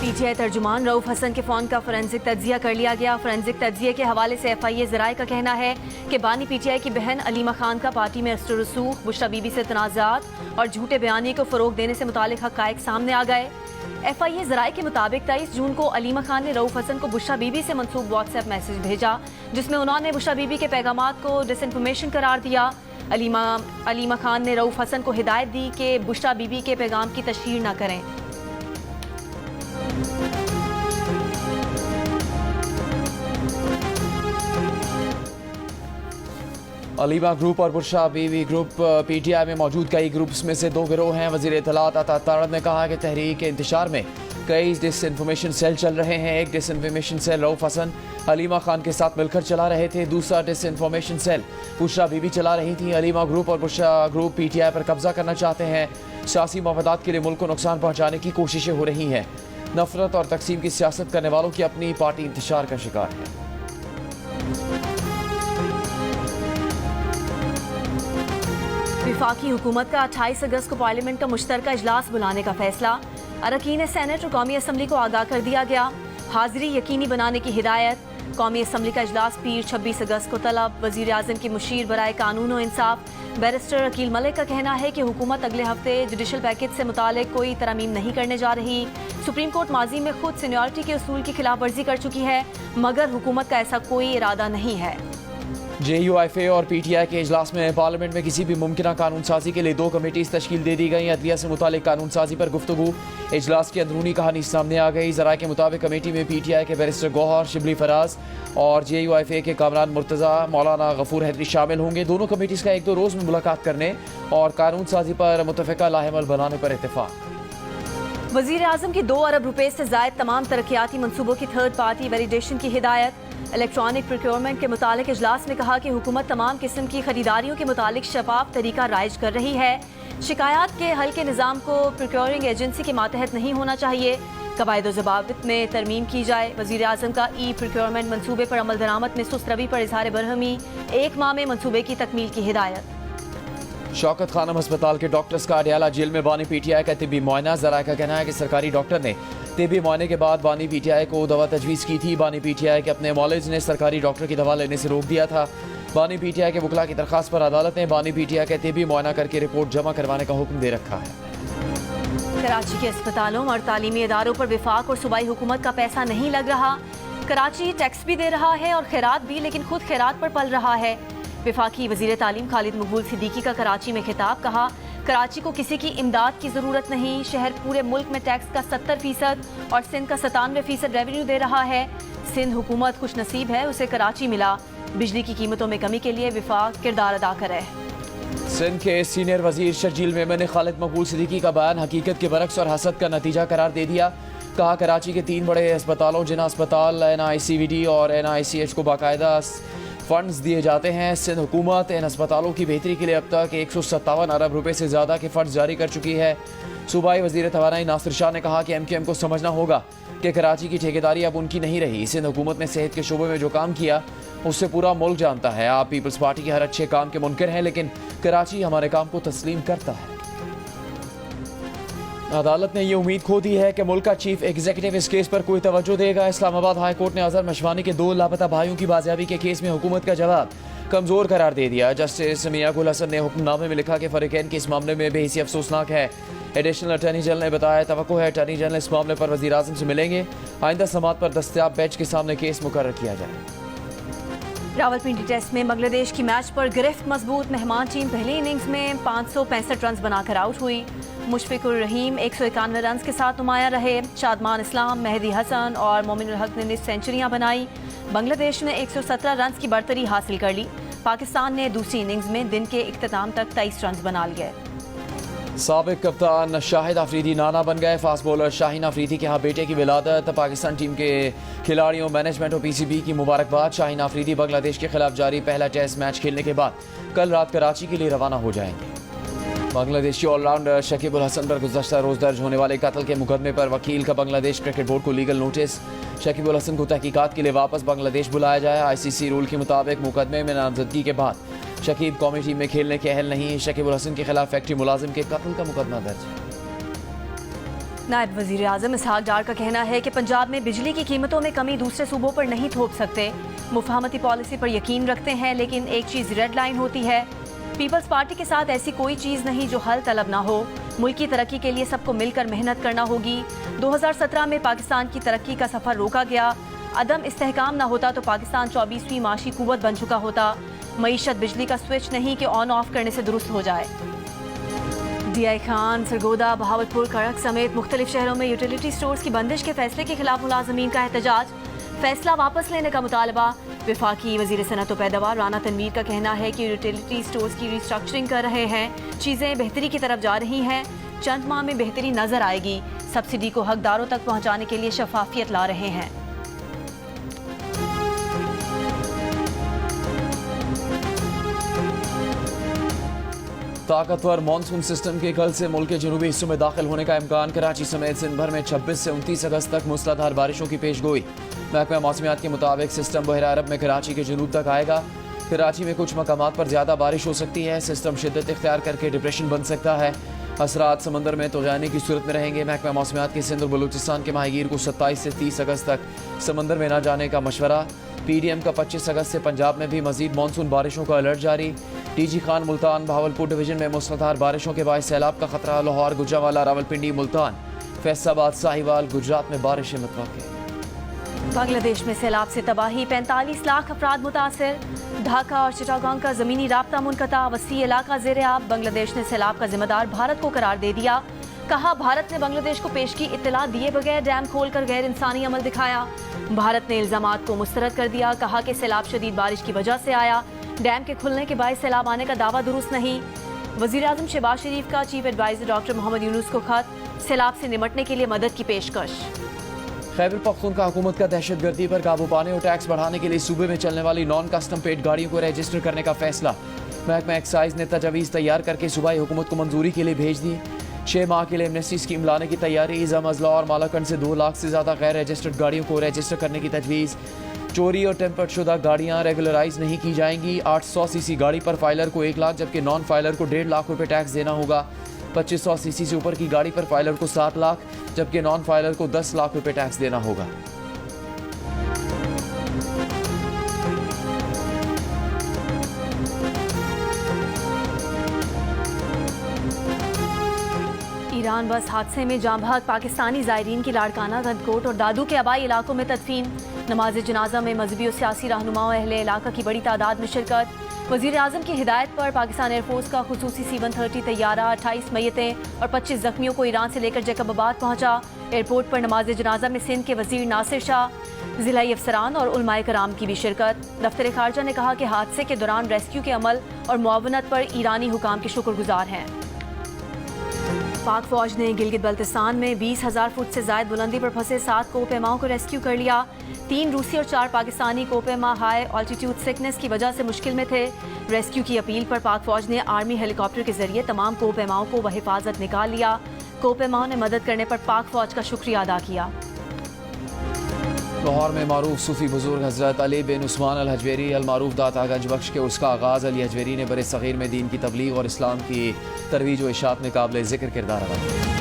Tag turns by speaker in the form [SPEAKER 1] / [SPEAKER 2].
[SPEAKER 1] PTI तर्जुमान Rauf Hasan के phone का forensic तज्जिया कर लिया गया। फोरेंसिक तज्जिये के हवाले से FIA ज़राए का कहना है कि बानी पीटीआई की बहन अलीमा खान का पार्टी में अस्र रसूख, बुशरा बीबी से तनाज़ात और झूठे बयानी को फ़रोग देने से मुतालिक हक़ाइक़ सामने आ गए। FIA ज़राए के मुताबिक 23 जून को अलीमा खान ने रऊफ हसन को बुशरा बीबी से मंसूब व्हाट्सएप मैसेज भेजा, जिसमें उन्होंने बुशरा बीबी के पैगामात को डिसइंफॉर्मेशन करार दिया। अलीमा खान ने रऊफ हसन को हिदायत दी कि बुशरा बीबी के पैगाम की तशहीर न करें।
[SPEAKER 2] अलीमा ग्रुप और बुशरा बीबी ग्रुप पीटीआई में मौजूद कई ग्रुप्स में से दो गिरोह हैं। वज़ीर इत्तलात अता तारड़ ने कहा कि तहरीक इंतशार में कई डिसइंफॉर्मेशन सेल चल रहे हैं। एक डिसइंफॉर्मेशन सेल रऊफ हसन अलीमा खान के साथ मिलकर चला रहे थे, दूसरा डिसइंफॉर्मेशन सेल बुशरा बीबी चला रही थी। अलीमा ग्रुप और बुशरा ग्रुप पीटीआई पर कब्जा करना चाहते हैं। सियासी मफादात के लिए मुल्क को नुकसान पहुँचाने की कोशिशें हो रही हैं। नफरत और तकसीम की सियासत करने वालों की अपनी पार्टी इंतशार का शिकार है।
[SPEAKER 1] वफाकी हुकूमत का 28 अगस्त को पार्लियामेंट का मुश्तरका इजलास बुलाने का फैसला। अरकान सेनेट और कौमी असम्बली को आगाह कर दिया गया। हाजिरी यकीनी बनाने की हिदायत। कौमी असम्बली का इजलास पीर 26 अगस्त को तलब। वज़ीर आज़म की मुशीर बराए कानून और इंसाफ बैरिस्टर अकील मलिक का कहना है कि हुकूमत अगले हफ्ते जुडिशल पैकेज से मुतालिक कोई तरमीम नहीं करने जा रही। सुप्रीम कोर्ट माजी में खुद सीनियरिटी के उसूल की खिलाफ वर्जी कर चुकी है, मगर हुकूमत का ऐसा कोई इरादा नहीं है।
[SPEAKER 2] JUIFA और PTI के इजलास में पार्लियामेंट में किसी भी मुमकिन कानून साजी के लिए 2 कमेटीज तश्कील दे दी गई। अदलिया से मुतालिक कानून साजी पर गुफ्तगू। इजलास की अंदरूनी कहानी सामने आ गई। ज़राए के मुताबिक कमेटी में PTI के बैरिस्टर गौहर शिबली फराज और JUIFA के कामरान मुर्तज़ा मौलाना गफूर हैदरी शामिल होंगे। दोनों कमेटीज का 1-2 रोज़ में मुलाकात करने और कानून साजी पर मुतफ़िका लाहेमल बनाने पर इत्तेफाक।
[SPEAKER 1] वज़ीर आज़म की 2 अरब रुपए से ज़ायद तमाम तरक्याती मनसूबों की थर्ड पार्टी वैलिडेशन की हिदायत। इलेक्ट्रॉनिक प्रोक्योरमेंट के मुतालिक इजलास में कहा कि हुकूमत तमाम किस्म की खरीदारियों के मुतालिक शफाफ तरीका राइज कर रही है। शिकायत के हल के निज़ाम को प्रोक्योरिंग एजेंसी के मातहत नहीं होना चाहिए। कवायद ज़वाबित में तरमीम की जाए। वज़ीर आज़म का प्रोक्योरमेंट मनसूबे पर अमल दरामद में सुस्त रवि पर इजहार बरहमी। 1 माह में मनसूबे की तकमील की हिदायत।
[SPEAKER 2] शौकत खानम अस्पताल के डॉक्टर्स का अडयाला जेल में बानी PTI का तिब्बी मुआयना। ज़राए का कहना है कि सरकारी डॉक्टर ने तिब्बी मुआयने के बाद बानी PTI को दवा तजवीज़ की थी। बानी PTI के अपने मौलिज ने सरकारी डॉक्टर की दवा लेने से रोक दिया था। बानी PTI के वकला की दरख्वास्त पर अदालत ने बानी PTI का तिब्बी मुआयना करके रिपोर्ट जमा करवाने का हुक्म दे रखा है।
[SPEAKER 1] कराची के अस्पतालों और तालीमी इदारों पर विफाक और सूबाई हुकूमत का पैसा नहीं लग रहा। कराची टैक्स भी दे रहा है और खैरात भी, लेकिन खुद खैरात पर पल रहा है। वफाकी वज़ीर तालीम खालिद मकबूल सिद्दीकी का कराची में खिताब। कहा, कराची को किसी की इमदाद की ज़रूरत नहीं। शहर पूरे मुल्क में टैक्स का 70% और सिंध का 97% रेवेन्यू दे रहा है। सिंध हुकूमत खुश नसीब है, उसे कराची मिला। बिजली की कीमतों में कमी के लिए विफाक किरदार अदा करे।
[SPEAKER 2] सिंध के सीनियर वजीर शर्जील मेमन ने खालिद मकबूल सिद्दीकी का बयान हकीकत के बरक्स और हसद का नतीजा करार दे दिया। कहा, कराची के 3 बड़े अस्पतालों जिना अस्पताल, NICVD और NICH को बाकायदा फंड्स दिए जाते हैं। सिंध हुकूमत इन अस्पतालों की बेहतरी के लिए अब तक 157 अरब रुपए से ज़्यादा के फंड्स जारी कर चुकी है। सूबाई वज़ीर तवानाई नासिर शाह ने कहा कि MQM को समझना होगा कि कराची की ठेकेदारी अब उनकी नहीं रही। सिंध हुकूमत ने सेहत के शोबे में जो काम किया उससे पूरा मुल्क जानता है। आप पीपल्स पार्टी के हर अच्छे काम के मुनकर हैं, लेकिन कराची हमारे काम को तस्लीम करता है। अदालत ने ये उम्मीद खो दी है कि मुल्क का चीफ एग्जीक्यूटिव इस केस पर कोई तवज्जो देगा। इस्लामाबाद हाई कोर्ट ने अजहर मशवानी के 2 लापता भाइयों की बाजियाबी के केस में हुकूमत का जवाब कमजोर करार दे दिया। जस्टिस मियां गुल हसन ने हुक्मनामे में लिखा कि फरीकैन के इस मामले में बेहिसी अफसोसनाक है। एडिशनल अटॉर्नी जनरल ने बताया, तवक्को है अटॉर्नी जनरल इस मामले पर वज़ीर आज़म से मिलेंगे। आइंदा समात पर दस्तयाब बेंच के सामने केस मुकर्रर किया जाए।
[SPEAKER 1] रावलपिंडी टेस्ट में बांग्लादेश की मैच पर गिरफ्त मजबूत। मेहमान टीम पहली इनिंग्स में 565 रन बनाकर आउट हुई। मुशफिकुर रहीम 191 रन के साथ नुमाया रहे। शादमान इस्लाम, मेहदी हसन और मोमिनुल हक ने सेंचुरियां बनाई। बांग्लादेश ने 117 रन की बढ़तरी हासिल कर ली। पाकिस्तान ने दूसरी इनिंग्स में दिन के इख्तिताम तक 23 रन बना लिए।
[SPEAKER 2] साबिक कप्तान शाहिद अफरीदी नाना बन गए। फास्ट बॉलर शाहीन अफरीदी के यहाँ बेटे की विलादत। पाकिस्तान टीम के खिलाड़ियों, मैनेजमेंट और PCB की मुबारकबाद। शाहीन अफरीदी बांग्लादेश के खिलाफ जारी पहला टेस्ट मैच खेलने के बाद कल रात कराची के लिए रवाना हो जाएंगे। बांग्लादेशी ऑलराउंडर शकीब उल हसन पर गुज़श्ता रोज़ दर्ज होने वाले कत्ल के मुकदमे पर वकील का बांग्लादेश क्रिकेट बोर्ड को लीगल नोटिस। शकीब उल हसन को तहकीकात के लिए वापस बांग्लादेश बुलाया जाए। ICC रूल के मुताबिक मुकदमे में नामजदगी के बाद शकीब कौमी टीम में खेलने के अहल नहीं। शकीब उल हसन के खिलाफ फैक्ट्री मुलाजिम के कत्ल का मुकदमा दर्ज है।
[SPEAKER 1] नायब वजीर आजम इसहाक डार का कहना है कि पंजाब में बिजली की कीमतों में कमी दूसरे सूबों पर नहीं थोप सकते। मुफाहमती पॉलिसी पर यकीन रखते हैं, लेकिन एक चीज़ रेड लाइन होती है। पीपल्स पार्टी के साथ ऐसी कोई चीज़ नहीं जो हल तलब ना हो। मुल्क की तरक्की के लिए सबको मिलकर मेहनत करना होगी। 2017 में पाकिस्तान की तरक्की का सफ़र रोका गया। अदम इस्तेहकाम ना होता तो पाकिस्तान 24वीं माशी कुव्वत बन चुका होता। मईशत बिजली का स्विच नहीं कि ऑन ऑफ करने से दुरुस्त हो जाए। DI खान, सरगोदा, बहावलपुर, कड़क समेत मुख्तलिफ शहरों में यूटिलिटी स्टोर्स की बंदिश के फैसले के खिलाफ मुलाजमीन का एहतजाज। फैसला वापस लेने का मुतालबा। वफाकी वजीर सनअत व पैदावार राना तनवीर का कहना है कि यूटिलिटी स्टोर्स की रिस्ट्रक्चरिंग कर रहे हैं। चीज़ें बेहतरी की तरफ जा रही हैं। चंद माह में बेहतरी नजर आएगी। सब्सिडी को हकदारों तक पहुँचाने के लिए शफाफियत ला रहे हैं।
[SPEAKER 2] ताकतवर मानसून सिस्टम के कल से मुल्क के जनूबी हिस्सों में दाखिल होने का इम्कान। कराची समेत सिंध भर में 26 से 29 अगस्त तक मूसलाधार बारिशों की पेशगोई। महकमा मौसमियात के मुताबिक सिस्टम बहर अरब में कराची के जनूब तक आएगा। कराची में कुछ मकामात पर ज़्यादा बारिश हो सकती है। सिस्टम शिद्दत इख्तियार करके डिप्रेशन बन सकता है। असरात समंदर में तूफ़ानी की सूरत में रहेंगे। महकमा मौसमियात के सिंध और बलूचिस्तान के माहीगीर को 27 से 30 अगस्त तक समंदर में न जाने का मशवरा। PDM का 25 अगस्त से पंजाब में भी मजीद मानसून बारिशों का अलर्ट जारी। DG खान, मुल्तान, बहावलपुर डिवीजन में मूसलाधार बारिशों के बाद सैलाब का खतरा। लाहौर, गुजरांवाला, रावलपिंडी, मुल्तान, फैसलाबाद, साहिवाल, गुजरात में बारिशें मुतवक्किल।
[SPEAKER 1] बांग्लादेश में सैलाब से तबाही, 45 लाख अफराद मुतासर। ढाका और चिटागोंग का ज़मीनी राब्ता मुनक़ता, वसी इलाका ज़ेर-ए-आब। बांग्लादेश ने सैलाब का जिम्मेदार भारत को करार दे दिया। कहा, भारत ने बांग्लादेश को पेश की इत्तला दिए बगैर डैम खोलकर गैर इंसानी अमल दिखाया। भारत ने इल्जामात को मुस्तरद कर दिया। कहा कि सैलाब शदीद बारिश की वजह से आया। डैम के खुलने के बाद सैलाब आने का दावा दुरुस्त नहीं। वज़ीर आज़म शहबाज शरीफ का chief adviser doctor Mohammad Yunus को खत, सैलाब से निमटने के लिए मदद की पेशकश।
[SPEAKER 2] खैबर पख्तूनख्वा हुकूमत का दहशतगर्दी पर काबू पाने और टैक्स बढ़ाने के लिए सूबे में चलने वाली नॉन कस्टम पेड गाड़ियों को रजिस्टर करने का फैसला। महकमा एक्साइज ने तजावीज़ तैयार करके सूबाई हुकूमत को मंजूरी के लिए भेज दी। 6 माह के लिए एमनेस्टी स्कीम लाने की तैयारी। इज़म, अजला और मालाकंड से 2 लाख से ज़्यादा गैर रजिस्टर्ड गाड़ियों को रजिस्टर करने की तजवीज़। चोरी और टेम्पर्ड शुदा गाड़ियाँ रेगुलराइज नहीं की जाएंगी। 800 सीसी गाड़ी पर फाइलर को 1 लाख जबकि नॉन फाइलर को 1.5 लाख रुपये टैक्स देना होगा। 2500 सीसी से ऊपर की गाड़ी पर फाइलर को 7 लाख जबकि नॉन फाइलर को 10 लाख रुपये टैक्स देना होगा।
[SPEAKER 1] ईरान बस हादसे में जाँ बहक पाकिस्तानी ज़ायरीन की लाड़काना, गंदकोट और दादू के आबाई इलाकों में तदफीन। नमाज जनाजा में मजहबी और सियासी रहनुमाओं अहले इलाका की बड़ी तादाद में शिरकत। वज़ीर आज़म की हिदायत पर पाकिस्तान एयरफोर्स का खुसूसी C-130 तैयारा 28 मैयतें और 25 जख्मियों को ईरान से लेकर जैकबाबाद पहुंचा। एयरपोर्ट पर नमाज जनाजा में सिंध के वज़ीर नासिर शाह, ज़िलाई अफसरान और उलमाए कराम की भी शिरकत। दफ्तर खारजा ने कहा कि हादसे के दौरान रेस्क्यू के अमल और मुआवनत पर ईरानी हुकाम के शुक्रगुजार हैं। पाक फौज ने गिलगित बल्तिस्तान में 20,000 फुट से ज़ायद बुलंदी पर फंसे 7 कोपेमाओं को रेस्क्यू कर लिया। 3 रूसी और 4 पाकिस्तानी कोपेमा हाई ऑल्टीट्यूड सिकनेस की वजह से मुश्किल में थे। रेस्क्यू की अपील पर पाक फौज ने आर्मी हेलीकॉप्टर के जरिए तमाम कोपेमाओं को बहिफाजत निकाल लिया। कोपेमाओं ने मदद करने पर पाक फौज का शुक्रिया अदा किया।
[SPEAKER 2] लाहौर में मारूफ सूफी बुजुर्ग हज़रत अली बिन उस्मान अल हजवेरी अल मारूफ दाता गंज बख्श के उसका आगाज़ अली हजवेरी ने बरे सग़ीर में दीन की तबलीग और इस्लाम की तरवीज व इशाअत में काबिल ज़िक्र किरदार अदा किया।